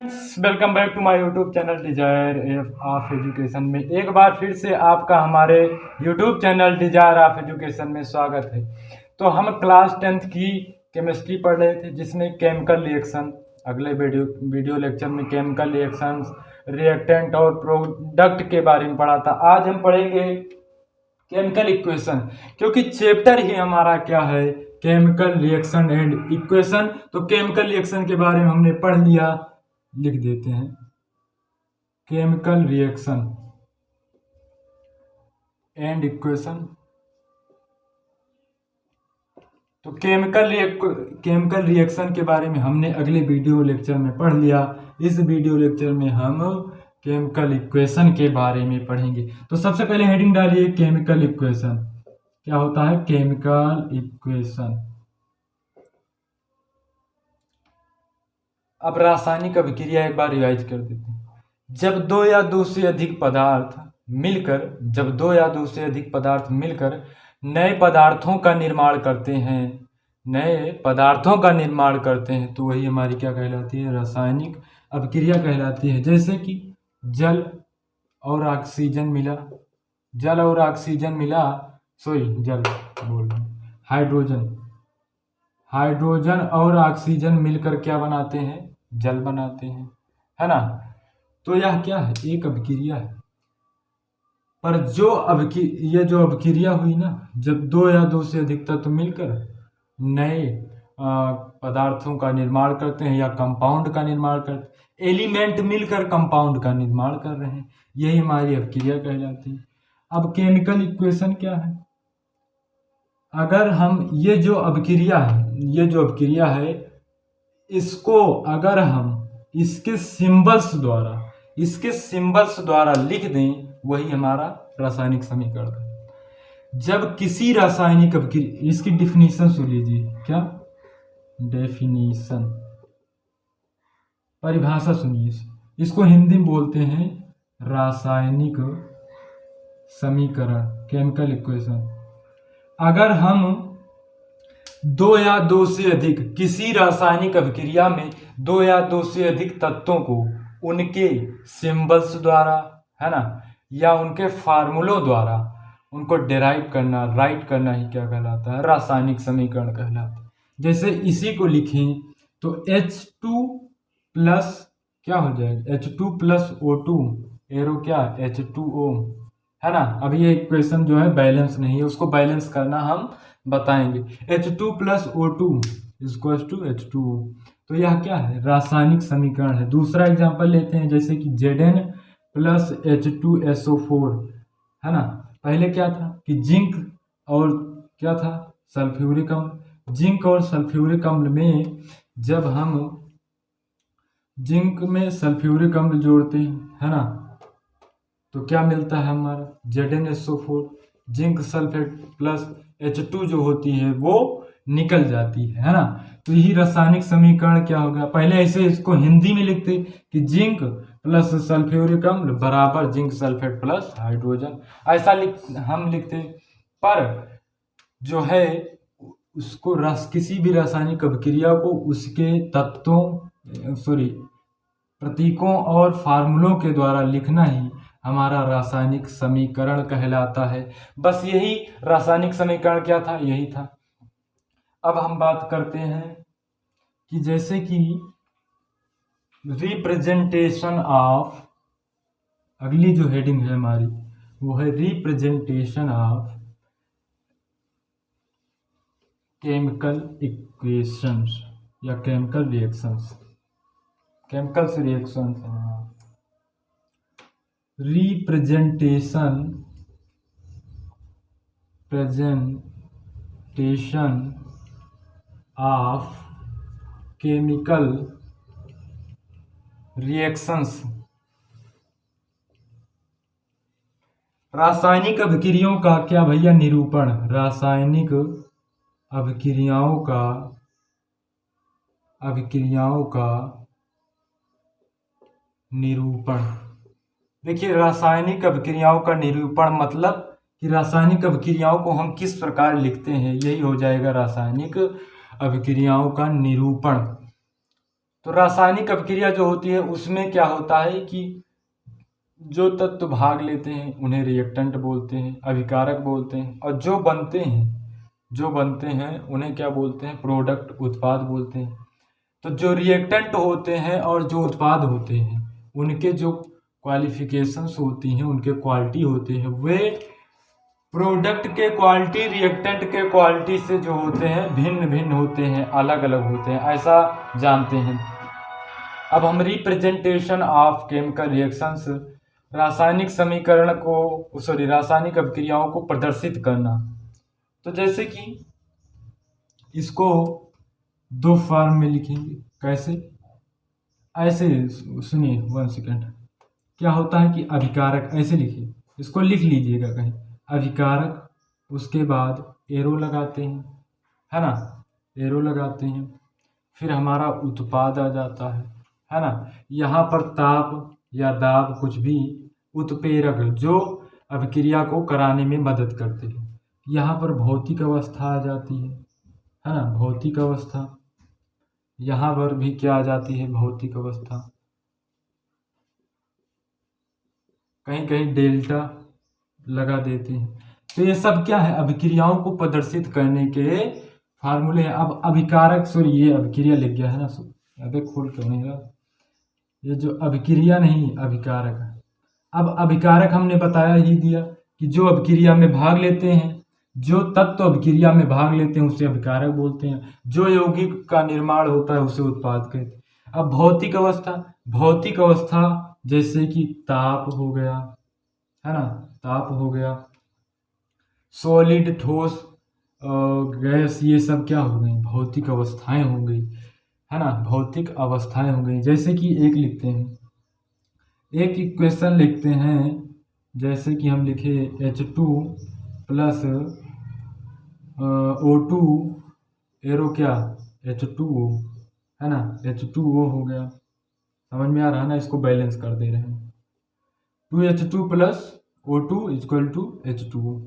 Welcome back to my YouTube channel desire of education में एक बार फिर से आपका हमारे YouTube channel desire of education में स्वागत है। तो हम क्लास 10th की केमिस्ट्री पढ़ रहे थे जिसमें केमिकल रिएक्शन, अगले वीडियो लेक्चर में केमिकल रिएक्शंस, रिएक्टेंट और प्रोडक्ट के बारे में पढ़ा था। आज हम पढ़ेंगे केमिकल इक्वेशन, क्योंकि चैप्टर ही हमारा क्या है, केमिकल रिएक्शन एंड इक्वेशन। तो केमिकल रिएक्शन के बारे में हमने पढ़ लिया, लिख देते हैं केमिकल रिएक्शन एंड इक्वेशन। तो केमिकल रिएक्शन के बारे में हमने अगले वीडियो लेक्चर में पढ़ लिया। इस वीडियो लेक्चर में हम केमिकल इक्वेशन के बारे में पढ़ेंगे। तो सबसे पहले हेडिंग डालिए केमिकल इक्वेशन। क्या होता है केमिकल इक्वेशन? अब रासायनिक अभिक्रिया एक बार रिवाइज कर देते हैं। जब दो या दो से अधिक पदार्थ मिलकर नए पदार्थों का निर्माण करते हैं तो वही हमारी क्या कहलाती है, रासायनिक अभिक्रिया कहलाती है। जैसे कि जल और ऑक्सीजन हाइड्रोजन और ऑक्सीजन मिलकर क्या बनाते हैं, जल बनाते हैं, है ना। तो यह क्या है, एक अभिक्रिया है। पर ये जो अभिक्रिया हुई ना, जब दो या दो से अधिक तत्व मिलकर नए पदार्थों का निर्माण करते हैं या कंपाउंड का निर्माण करते हैं, एलिमेंट मिलकर कंपाउंड का निर्माण कर रहे हैं, यही हमारी अभिक्रिया कहलाती है। अब केमिकल इक्वेशन क्या है? अगर हम ये जो अभिक्रिया है इसको अगर हम इसके सिंबल्स द्वारा लिख दें, वही हमारा रासायनिक समीकरण है। जब किसी रासायनिक अभिक्रिया, इसकी डिफिनीशन सुन लीजिए। क्या डेफिनीशन, परिभाषा सुनिए। इसको हिंदी में बोलते हैं रासायनिक समीकरण, केमिकल इक्वेशन। अगर हम दो या दो से अधिक किसी रासायनिक अभिक्रिया में दो या दो से अधिक तत्वों को उनके सिंबल्स द्वारा, है ना, या उनके फार्मूलों द्वारा उनको डेराइव करना, राइट करना ही क्या कहलाता है, रासायनिक समीकरण कहलाता है। जैसे इसी को लिखें तो H2 प्लस क्या हो जाएगा, H2 प्लस O2, एरो क्या H2O, है ना। अब ये इक्वेशन जो है बैलेंस नहीं है, उसको बैलेंस करना हम बताएंगे। H2 plus O2 equals to H2O। तो यह क्या है, रासायनिक समीकरण है। दूसरा एग्जांपल लेते हैं, जैसे कि Zn प्लस H2SO4, है ना। पहले क्या था कि जिंक और क्या था, सल्फ्यूरिक अम्ल। जिंक और सल्फ्यूरिक अम्ल में जब हम जिंक में सल्फ्यूरिक अम्ल जोड़ते हैं, है ना, तो क्या मिलता है हमारा ZnSO4। Zinc sulphate plus H2 जो होती है वो निकल जाती है ना। तो यही रासायनिक समीकरण क्या हो गया। पहले ऐसे इसको हिंदी में लिखते कि जिंक प्लस सल्फ्यूरिक अम्ल बराबर जिंक सल्फेट प्लस हाइड्रोजन, ऐसा हम लिखते। पर जो है उसको किसी भी रासायनिक अभिक्रिया को उसके प्रतीकों और फार्मूलों के द्वारा लिखना ही हमारा रासायनिक समीकरण कहलाता है। बस यही रासायनिक समीकरण क्या था, यही था। अब हम बात करते हैं कि जैसे कि रिप्रेजेंटेशन ऑफ, अगली जो हेडिंग है हमारी वो है रिप्रेजेंटेशन ऑफ केमिकल इक्वेशंस या chemical reactions. Chemicals reactions presentation of chemical reactions. रासायनिक अभिक्रियाओं का क्या भैया, निरूपण। रासायनिक अभिक्रियाओं का निरूपण। देखिए, रासायनिक अभिक्रियाओं का निरूपण मतलब कि रासायनिक अभिक्रियाओं को हम किस प्रकार लिखते हैं, यही हो जाएगा रासायनिक अभिक्रियाओं का निरूपण। तो रासायनिक अभिक्रिया जो होती है उसमें क्या होता है कि जो तत्व भाग लेते हैं उन्हें रिएक्टेंट बोलते हैं, अभिकारक बोलते हैं, और जो बनते हैं उन्हें क्या बोलते हैं, प्रोडक्ट, उत्पाद बोलते हैं। तो जो रिएक्टेंट होते हैं और जो उत्पाद होते हैं उनके जो क्वालिफिकेशंस होती हैं, उनके क्वालिटी होते हैं, वे प्रोडक्ट के क्वालिटी रिएक्टेंट के क्वालिटी से जो होते हैं भिन्न भिन्न होते हैं, अलग अलग होते हैं, ऐसा जानते हैं। अब हम रिप्रेजेंटेशन ऑफ केमिकल रिएक्शंस, रासायनिक समीकरण को रासायनिक अभिक्रियाओं को प्रदर्शित करना। तो जैसे कि इसको दो फॉर्म में लिखेंगे, कैसे, ऐसे सुनिए 1 सेकेंड। क्या होता है कि अभिकारक, ऐसे लिखिए, इसको लिख लीजिएगा कहीं, अभिकारक, उसके बाद एरो लगाते हैं, है ना, एरो लगाते हैं, फिर हमारा उत्पाद आ जाता है ना। यहाँ पर ताप या दाब, कुछ भी, उत्प्रेरक जो अभिक्रिया को कराने में मदद करते हैं। यहाँ पर भौतिक अवस्था आ जाती है ना, भौतिक अवस्था, यहाँ पर भी क्या आ जाती है, भौतिक अवस्था, कहीं कहीं डेल्टा लगा देते हैं। तो ये सब क्या है, अभिक्रियाओं को प्रदर्शित करने के फार्मूले हैं। अब अभिकारक, ये अभिक्रिया लिख गया है ना, अबे खोल क्यों नहीं रहा, ये जो अभिक्रिया नहीं, अभिकारक है। अब अभिकारक हमने बताया ही दिया कि जो अभिक्रिया में भाग लेते हैं, जो तत्व अभिक्रिया में भाग लेते हैं उसे अभिकारक बोलते हैं, जो यौगिक का निर्माण होता है उसे उत्पाद कहते हैं। अब भौतिक अवस्था, भौतिक अवस्था जैसे कि ताप हो गया, है ना, ताप हो गया, सॉलिड, ठोस, गैस, ये सब क्या हो गई, भौतिक अवस्थाएं हो गई, है ना, भौतिक अवस्थाएं हो गई। जैसे कि एक लिखते हैं, एक इक्वेशन लिखते हैं, जैसे कि हम लिखे H2 प्लस O2 एरो क्या, H2O, है ना, H2O हो गया, समझ में आ रहा है ना, इसको बैलेंस कर दे रहे हैं, 2H2 plus O2 equal to H2O।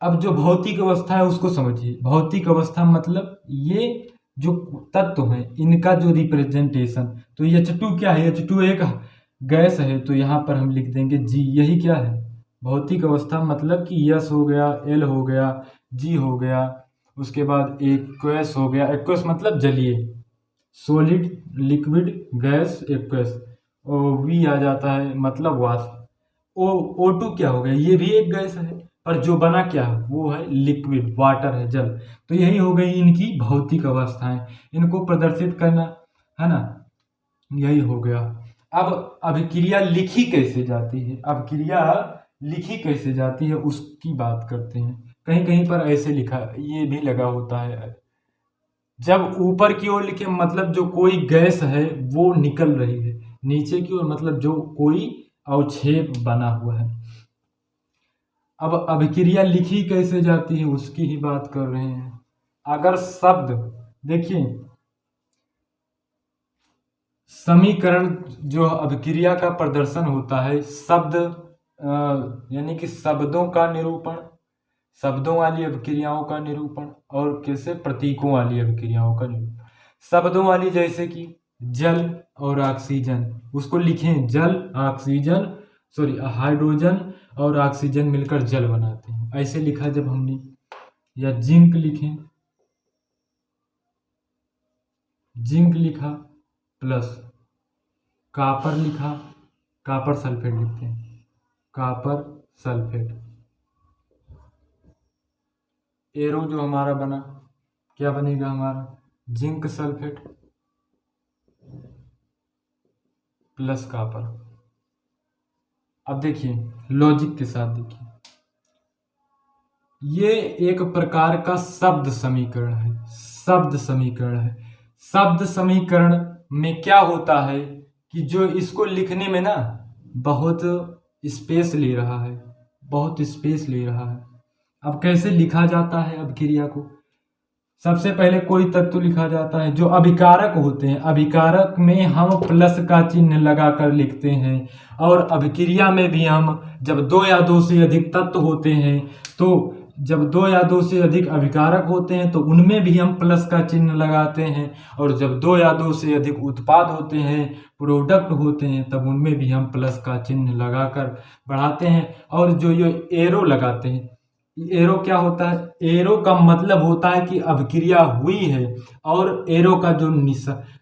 अब जो भौतिक अवस्था है उसको समझिए। भौतिक अवस्था मतलब ये जो तत्व है इनका जो रिप्रेजेंटेशन, तो H2 क्या है, H2 एक गैस है, तो यहाँ पर हम लिख देंगे G, यही क्या है भौतिक अवस्था, मतलब कि S हो गया, L हो गया, G हो गया, उसके बाद एक्वस हो गया, एक्वस मतलब जलीय, सॉलिड, लिक्विड, गैस, एक्वस, और V आ जाता है मतलब वाष्प। O2 क्या हो गया, ये भी एक गैस है, पर जो बना क्या है, वो है लिक्विड, वाटर है, जल। तो यही हो गई इनकी भौतिक अवस्थाएं, इनको प्रदर्शित करना, है ना, यही हो गया। अब अभिक्रिया लिखी कैसे जाती है, अभिक्रिया लिखी कैसे जाती है उसकी बात करते हैं। कहीं कहीं पर ऐसे लिखा, ये भी लगा होता है, जब ऊपर की ओर लिखे मतलब जो कोई गैस है वो निकल रही है, नीचे की ओर मतलब जो कोई अवक्षेप बना हुआ है। अब अभिक्रिया लिखी कैसे जाती है उसकी ही बात कर रहे हैं। अगर शब्द, देखिए समीकरण, जो अभिक्रिया का प्रदर्शन होता है, शब्द यानी कि शब्दों का निरूपण, शब्दों वाली अभिक्रियाओं का निरूपण, और कैसे, प्रतीकों वाली अभिक्रियाओं का निरूपण। शब्दों वाली जैसे कि जल और ऑक्सीजन, उसको लिखें, जल ऑक्सीजन, हाइड्रोजन और ऑक्सीजन मिलकर जल बनाते हैं, ऐसे लिखा जब हमने। या जिंक लिखें, जिंक लिखा प्लस कॉपर लिखा, कॉपर सल्फेट लिखते हैं, कॉपर सल्फेट। एरो जो हमारा बना, क्या बनेगा हमारा, जिंक सल्फेट प्लस कॉपर। अब देखिए लॉजिक के साथ देखिए, ये एक प्रकार का शब्द समीकरण है, शब्द समीकरण है। शब्द समीकरण में क्या होता है कि जो इसको लिखने में ना बहुत स्पेस ले रहा है, बहुत स्पेस ले रहा है। अब कैसे लिखा जाता है अभिक्रिया को, सबसे पहले कोई तत्व लिखा जाता है जो अभिकारक होते हैं, अभिकारक में हम प्लस का चिन्ह लगाकर लिखते हैं, और अभिक्रिया में भी हम जब 2 या 2 से अधिक तत्व होते हैं तो जब दो या दो से अधिक अभिकारक होते हैं तो उनमें भी हम प्लस का चिन्ह लगाते हैं, और जब दो या दो से अधिक उत्पाद होते हैं, प्रोडक्ट होते हैं, तब उनमें भी हम प्लस का चिन्ह लगाकर बढ़ाते हैं। और जो ये एरो लगाते हैं, एरो क्या होता है? एरो का मतलब होता है कि अभिक्रिया हुई है, और एरो का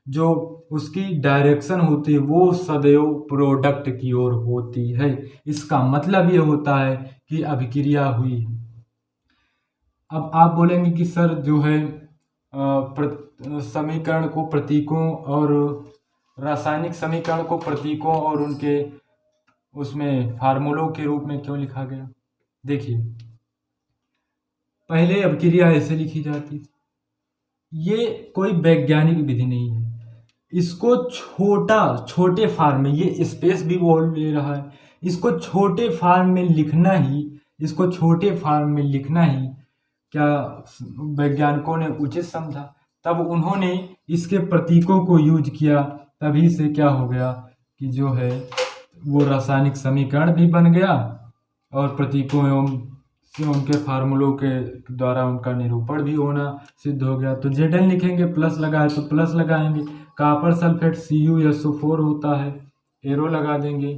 जो उसकी डायरेक्शन होती है वो सदैव प्रोडक्ट की ओर होती है। इसका मतलब ये होता है कि अभिक्रिया हुई है। अब आप बोलेंगे कि सर जो है समीकरण को प्रतीकों और रासायनिक समीकरण को प्रतीकों और उनके उसमें फार्मूलों के रूप में क्यों लिखा गया? देखिए, पहले अभिक्रिया ऐसे लिखी जाती, ये कोई वैज्ञानिक विधि नहीं है। इसको छोटे फार्म में, ये स्पेस भी बोल ले रहा है, इसको छोटे फार्म में लिखना ही क्या वैज्ञानिकों ने उचित समझा। तब उन्होंने इसके प्रतीकों को यूज किया, तभी से क्या हो गया कि जो है वो रासायनिक समीकरण भी बन गया, और प्रतीकों एवं उनके फार्मूलों के द्वारा उनका निरूपण भी होना सिद्ध हो गया। तो Zn लिखेंगे, प्लस लगाए तो प्लस लगाएंगे, कॉपर सल्फेट CuSO4 होता है, एरो लगा देंगे,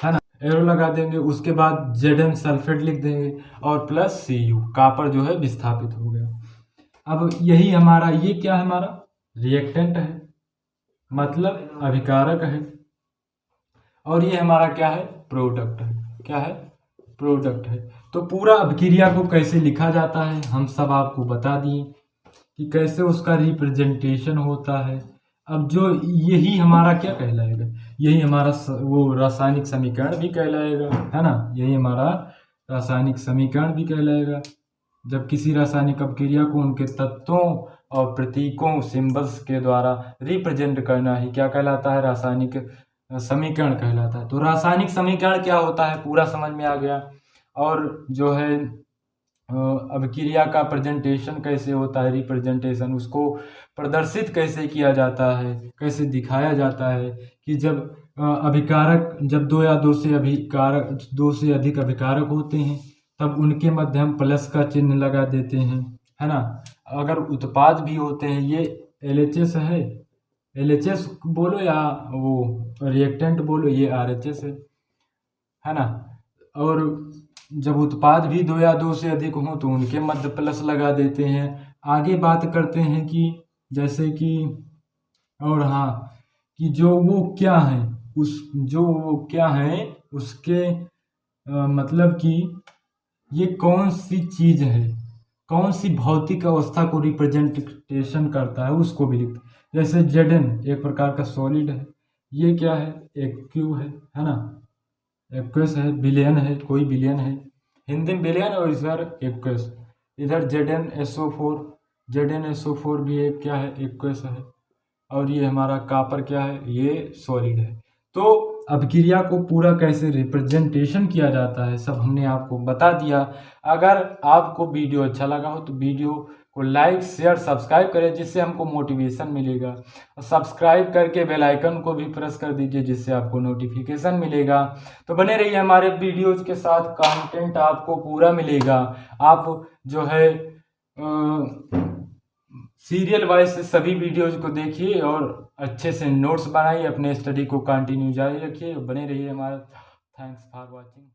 है ना, एरो लगा देंगे। उसके बाद Zn सल्फेट लिख देंगे और प्लस Cu, कॉपर जो है विस्थापित हो गया। अब यही हमारा, ये क्या है, हमारा रिएक्टेंट है, मतलब अभिकारक है, और ये हमारा क्या है? प्रोडक्ट है। क्या है? प्रोडक्ट है। तो पूरा अभिक्रिया को कैसे लिखा जाता है हम सब आपको बता दिए कि कैसे उसका रिप्रेजेंटेशन होता है। अब जो यही हमारा क्या कहलाएगा? यही हमारा वो रासायनिक समीकरण भी कहलाएगा, है ना, यही हमारा रासायनिक समीकरण भी कहलाएगा। जब किसी रासायनिक अभिक्रिया को उनके तत्वों और प्रतीकों, सिंबल्स के द्वारा रिप्रेजेंट करना ही क्या कहलाता है? रासायनिक समीकरण कहलाता है। तो रासायनिक समीकरण क्या होता है पूरा समझ में आ गया। और जो है अभिक्रिया का प्रेजेंटेशन कैसे होता है, रिप्रेजेंटेशन, उसको प्रदर्शित कैसे किया जाता है, कैसे दिखाया जाता है कि जब अभिकारक, जब दो या दो से अधिक अभिकारक होते हैं तब उनके मध्य हम प्लस का चिन्ह लगा देते हैं, है ना। अगर उत्पाद भी होते हैं, ये LHS है, LHS बोलो या वो रिएक्टेंट बोलो, ये RHS है ना। और जब उत्पाद भी दो या दो से अधिक हों तो उनके मध्य प्लस लगा देते हैं। आगे बात करते हैं कि जैसे कि, और हाँ, कि जो वो क्या है उसके मतलब कि ये कौन सी चीज है, कौन सी भौतिक अवस्था को रिप्रेजेंटेशन करता है, उसको भी लिखते हैं। जैसे Zn एक प्रकार का सॉलिड है, ये क्या है? एक्यू है ना, एक्वस है, बिलियन है, कोई बिलियन है, हिंदी में बिलियन और इधर एक्वस। इधर ZnSO4 भी एक क्या है? एक्वस है। और ये हमारा कॉपर क्या है? ये सॉलिड है। तो अभिक्रिया को पूरा कैसे रिप्रेजेंटेशन किया जाता है सब हमने आपको बता दिया। अगर आपको वीडियो अच्छा लगा हो तो वीडियो को लाइक, शेयर, सब्सक्राइब करें, जिससे हमको मोटिवेशन मिलेगा। और सब्सक्राइब करके बेल आइकन को भी प्रेस कर दीजिए, जिससे आपको नोटिफिकेशन मिलेगा। तो बने रहिए हमारे वीडियोज के साथ, कंटेंट आपको पूरा मिलेगा। आप जो है सीरियल वाइज से सभी वीडियोज को देखिए और अच्छे से नोट्स बनाइए, अपने स्टडी को कंटिन्यू जारी रखिए, बने रहिए हमारा। Thanks for watching.